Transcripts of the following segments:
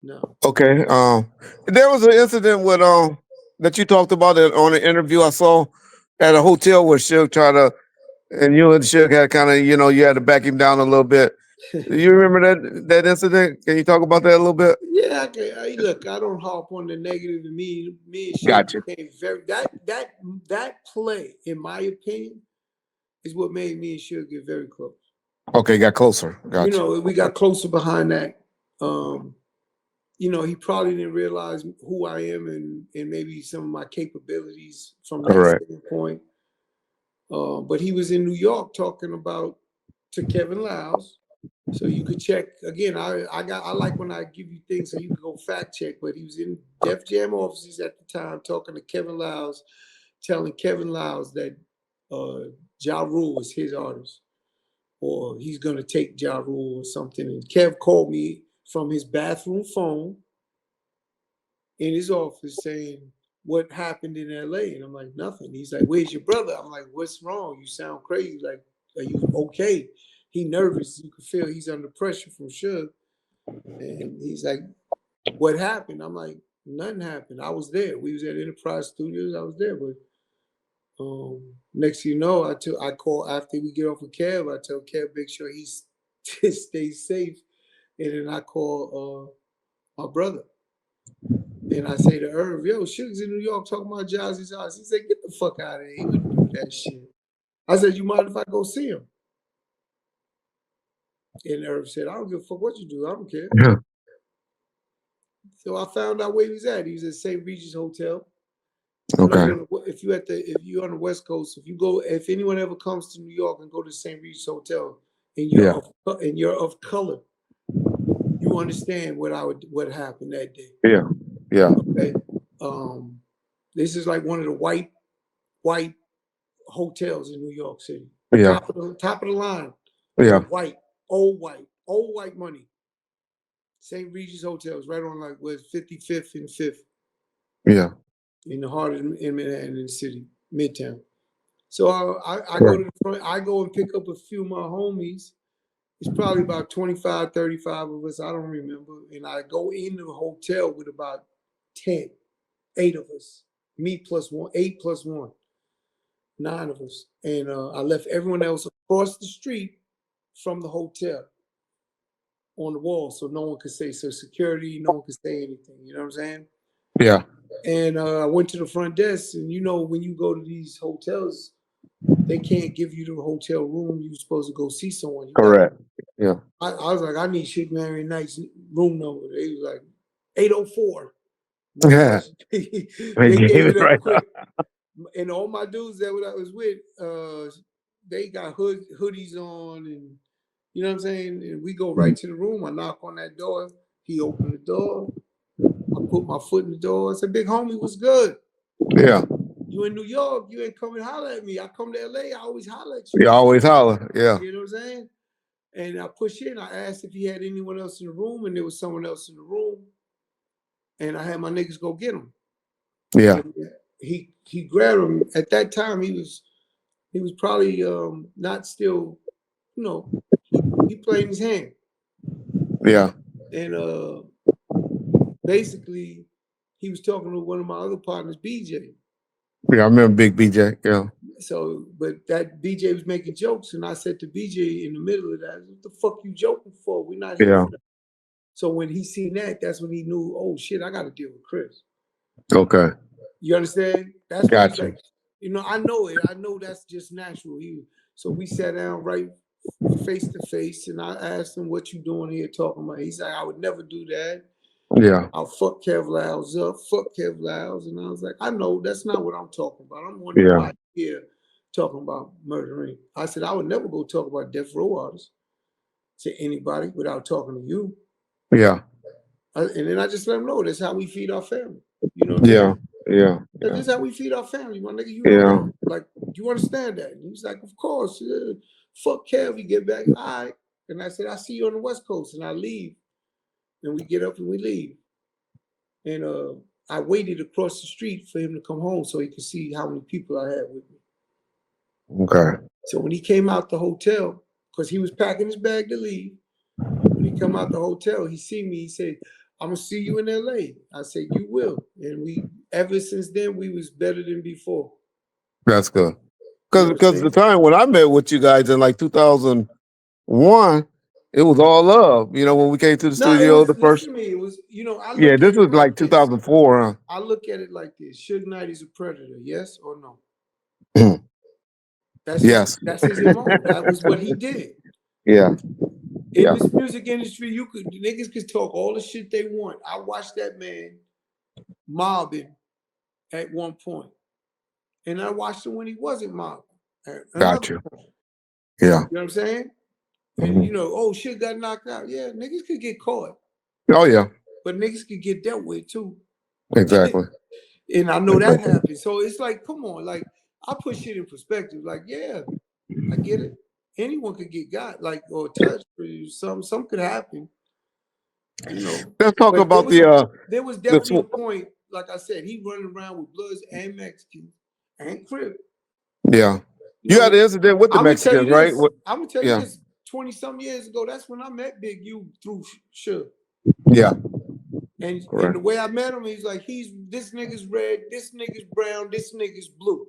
No. Okay. There was an incident with that you talked about it on an interview I saw at a hotel where Suge tried to, and you and Suge had kind of, you had to back him down a little bit. You remember that incident? Can you talk about that a little bit? Yeah, look, I don't harp on the negative. And me and Suge Gotcha. became very that play, in my opinion, is what made me and Suge get very close. Okay, got closer. Gotcha. We got closer behind that. Um, he probably didn't realize who I am and maybe some of my capabilities from that Correct. standpoint. But he was in New York talking about to Kevin Lyles. So you could check again. I like when I give you things so you can go fact check. But he was in Def Jam offices at the time talking to Kevin Lyles, telling Kevin Lyles that Ja Rule was his artist, or he's gonna take Ja Rule or something. And Kev called me from his bathroom phone in his office saying, "What happened in LA?" And I'm like, "Nothing." He's like, "Where's your brother?" I'm like, "What's wrong? You sound crazy. Like, are you okay?" He nervous. You can feel he's under pressure from Suge. And he's like, "What happened?" I'm like, "Nothing happened. I was there. We was at Enterprise Studios. I was there." But next thing you know, I call after we get off with Kev. I tell Kev make sure he stays safe, and then I call my brother. And I say to Irv, "Yo, Suge's in New York talking about Jazzy's house." He said, "Get the fuck out of here. He wouldn't do that shit." I said, "You mind if I go see him?" And Irv said, "I don't give a fuck what you do. I don't care." Yeah. So I found out where he was at. He was at St. Regis Hotel. Okay. If you're on the West Coast, if anyone ever comes to New York and go to St. Regis Hotel and Yeah. you're of color, you understand what happened that day. Yeah. Yeah. Okay. This is like one of the white hotels in New York City. Yeah. Top of the line, Yeah. but old white money. St. Regis Hotel is right on like with 55th and 5th Yeah. in the heart of in Manhattan in the city, Midtown. So I go Right. to the front. I go and pick up a few of my homies. It's probably about 25, 35 of us. I don't remember. And I go into the hotel with about 10, 8 of us. Me plus one, 8 plus one, 9 of us. And I left everyone else across the street from the hotel on the wall so no one could say so security, no one could say anything. You know what I'm saying? Yeah. And I went to the front desk, and when you go to these hotels, they can't give you the hotel room. You're supposed to go see someone. You got. Correct. Yeah. I was like, I need Suge Marion Knight's room number. They was like 804. Yeah. Motherfucker. They They gave gave it it up right. quick. And all my dudes that I was with, they got hoodies on, and you know what I'm saying. And we go right to the room. I knock on that door. He opened the door. I put my foot in the door. I said, "Big homie, what's good? Yeah. You in New York? You ain't coming holler at me. I come to LA. I always holler at you. You always holler. Yeah. You know what I'm saying?" And I pushed in. I asked if he had anyone else in the room, and there was someone else in the room. And I had my niggas go get him. Yeah. And he grabbed him. At that time, he was probably not still, you know, he played his hand. Yeah. And basically, he was talking to one of my other partners, BJ. Yeah. I remember Big BJ. Yeah. So, but that BJ was making jokes, and I said to BJ in the middle of that, "What the fuck you joking for? We're not here Yeah. for that." So when he seen that, that's when he knew, oh shit, I got to deal with Chris. Okay. You understand? That's when he's Got you. like, I know it. I know that's just natural. So we sat down right face to face, and I asked him, "What you doing here talking about?" He's like, "I would never do that. Yeah. I'll fuck Kev Lyles up, fuck Kev Lyles." And I was like, "I know that's not what I'm talking about. I'm wondering Yeah. why you're here talking about murdering." I said, "I would never go talk about death row artists to anybody without talking to you." Yeah. And then I just let him know that's how we feed our family. You know what I'm Yeah. saying? Yeah. This Yeah. is how we feed our family, my nigga. You know Yeah. that. Like, do you understand that? And he's like, "Of course. Yeah. Fuck Kev, we get back. All right." And I said, "I see you on the West Coast." And I leave. And we get up and we leave. And I waited across the street for him to come home so he could see how many people I had with me. Okay. So when he came out the hotel, because he was packing his bag to leave, when he come out the hotel, he see me, he said, I'm gonna see you in LA. I said, you will. And we ever since then we was better than before. That's good. You know what I'm Because the saying? time when I met with you guys in like 2001, it was all love. You know, when we came to the No, it studio, was the first, listen to me, it was, I yeah, look this at it was like like this. 2004. I look at it like this. Suge Knight is a predator, yes or no? Huh? Yes. That's his MO. That was what he did. Yeah. In Yeah. this music industry, niggas could talk all the shit they want. I watched that man mobbing at one point, and I watched him when he wasn't mobbing at Got another you. point. Yeah. You know what I'm saying? And Mhm. oh, shit got knocked out. Yeah, niggas could get caught, Oh, yeah. but niggas could get dealt with too. Exactly. And I know that Exactly. happens. So it's like, come on, like I put shit in perspective. Like, yeah, I get it. Anyone could get got, like, or touched, or something could happen. Let's talk But about there was the definitely a point, like I said, he running around with Bloods and Mexicans and Crip. yeah. You You had an know, incident with the I'm gonna tell you Mexicans, right? this. I'm gonna tell you Yeah. this. 20-some years ago, that's when I met Big U through Suge. Yeah. And Correct. the way I met him, he's like, this nigga's red, this nigga's brown, this nigga's blue.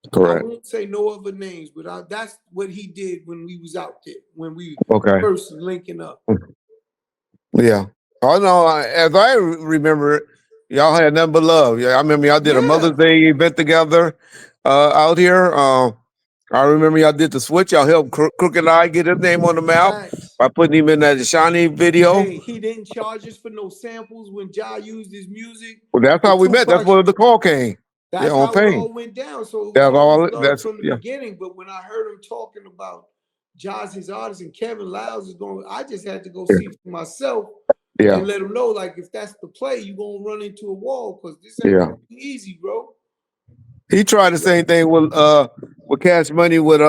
I Correct. won't say no other names, but that's what he did when we was out there, when we Okay. first linking up. Yeah. Oh no, as I remember it, y'all had nothing but love. Yeah, I remember y'all did a Mother's Yeah, Day event together out here. I remember y'all did the switch. Y'all helped Crooked Eye get his name on the map facts. by putting him in that Shiny video. Hey, he didn't charge us for no samples when Ja used his music. Well, that's The how we met. That's Tupac, where the call came. Yeah, that's on how it Pain. all went down. So it was That's always all. love That's from the yeah. beginning. But when I heard him talking about Ja's his artist and Kevin Lyles is going, I just had to go see for myself Yeah. and let him know, like, if that's the play, you're gonna run into a wall because this ain't Yeah. gonna be easy, bro. He tried the same thing with Cash Money with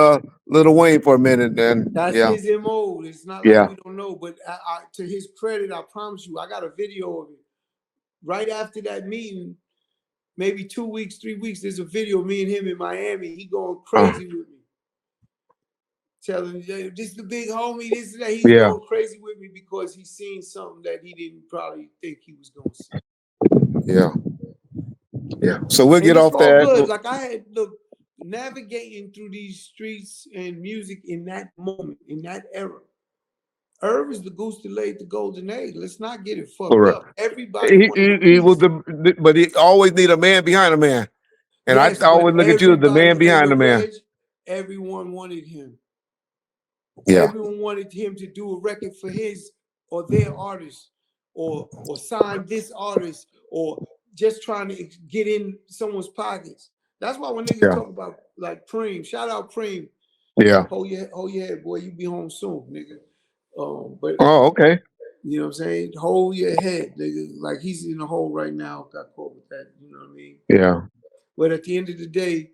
Lil Wayne for a minute. Then That's yeah. his MO. It's not like Yeah. we don't know, but to his credit, I promise you, I got a video of it. Right after that meeting, maybe 2 weeks, 3 weeks, there's a video of me and him in Miami. He going crazy with me. Telling me, this is the big homie, this and that. He's Yeah. going crazy with me because he's seen something that he didn't probably think he was going to see. Yeah. Yeah. So we'll And get it's off all that. good. Like I had, look, navigating through these streets and music in that moment, in that era. Irv is the goose that laid the golden egg. Let's not get it fucked Correct. up. Everybody wanted a He was piece. but he always need a man behind a man. And I Yes, but always look at you as the man everybody, hey, behind the look, man. Reg, everyone wanted him. Yeah. Everyone wanted him to do a record for his or their artist, or sign this artist, or just trying to get in someone's pockets. That's why when niggas Yeah. talk about like Preem, shout out Preem. Yeah. Hold your head, boy. You be home soon, nigga. But Oh, okay. you know what I'm saying? Hold your head, nigga. Like he's in the hole right now. Got caught with that. You know what I mean? Yeah. But at the end of the day,